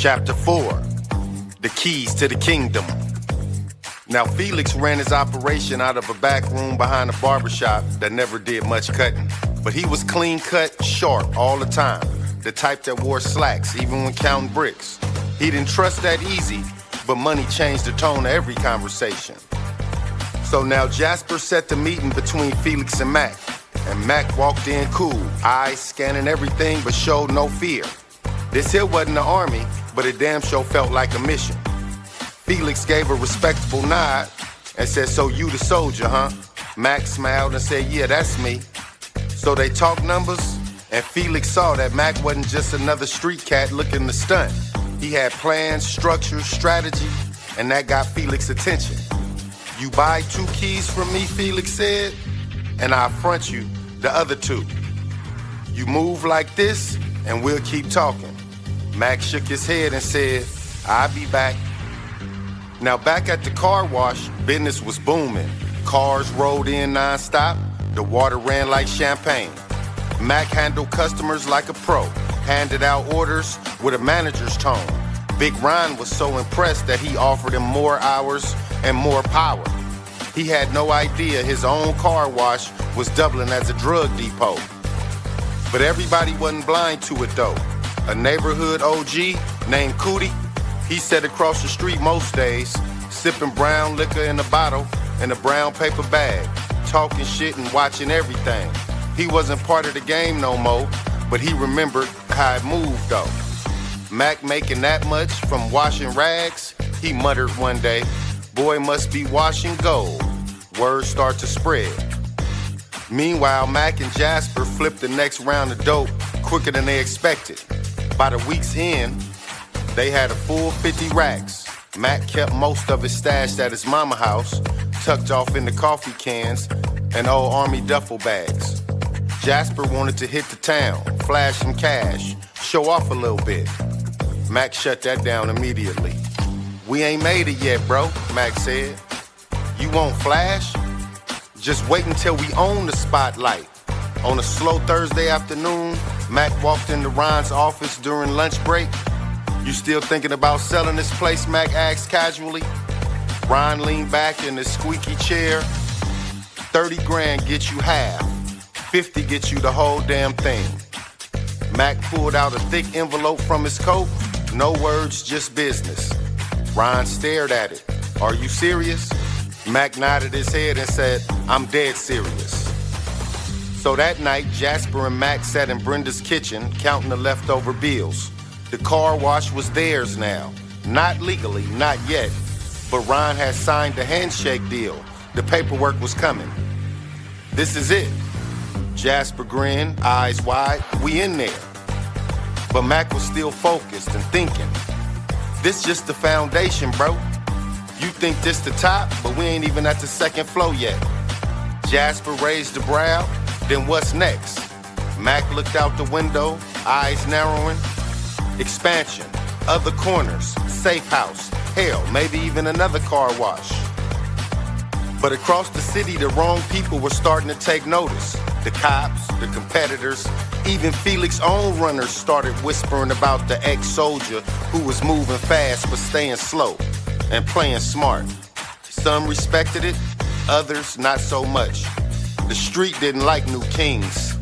Chapter 4, The Keys to the Kingdom. Now, Felix ran his operation out of a back room behind a barbershop that never did much cutting. But he was clean cut, sharp all the time. The type that wore slacks, even when counting bricks. He didn't trust that easy, but money changed the tone of every conversation. So now Jasper set the meeting between Felix and Mac. And Mac walked in cool, eyes scanning everything but showed no fear. This here wasn't the army, but it damn sure felt like a mission. Felix gave a respectable nod and said, "So you the soldier, huh?" Mac smiled and said, "Yeah, that's me." So they talked numbers, and Felix saw that Mac wasn't just another street cat looking to stunt. He had plans, structure, strategy, and that got Felix's attention. "You buy 2 keys from me," Felix said, "and I'll front you the other 2. You move like this, and we'll keep talking." Mac shook his head and said, "I'll be back." Now back at the car wash, business was booming. Cars rolled in nonstop. The water ran like champagne. Mac handled customers like a pro, handed out orders with a manager's tone. Big Ron was so impressed that he offered him more hours and more power. He had no idea his own car wash was doubling as a drug depot. But everybody wasn't blind to it though. A neighborhood OG named Cootie, he sat across the street most days, sipping brown liquor in a bottle in a brown paper bag, talking shit and watching everything. He wasn't part of the game no more, but he remembered how it moved though. Mac making that much from washing rags, he muttered one day, "Boy must be washing gold." Words start to spread. Meanwhile, Mac and Jasper flipped the next round of dope quicker than they expected. By the week's end, they had a full 50 racks. Mac kept most of it stashed at his mama house, tucked off in the coffee cans and old army duffel bags. Jasper wanted to hit the town, flash some cash, show off a little bit. Mac shut that down immediately. "We ain't made it yet, bro," Mac said. "You won't flash? Just wait until we own the spotlight." On a slow Thursday afternoon, Mac walked into Ron's office during lunch break. "You still thinking about selling this place?" Mac asked casually. Ron leaned back in his squeaky chair. 30 grand gets you half. 50 gets you the whole damn thing. Mac pulled out a thick envelope from his coat. No words, just business. Ron stared at it. "Are you serious?" Mac nodded his head and said, "I'm dead serious." So that night, Jasper and Mac sat in Brenda's kitchen counting the leftover bills. The car wash was theirs now. Not legally, not yet. But Ron had signed the handshake deal. The paperwork was coming. "This is it." Jasper grinned, eyes wide. "We in there." But Mac was still focused and thinking. "This just the foundation, bro. You think this the top, but we ain't even at the second floor yet." Jasper raised a brow. "Then what's next?" Mac looked out the window, eyes narrowing. "Expansion, other corners, safe house, hell, maybe even another car wash." But across the city, the wrong people were starting to take notice. The cops, the competitors, even Felix's own runners started whispering about the ex-soldier who was moving fast but staying slow and playing smart. Some respected it, others not so much. The street didn't like new kings.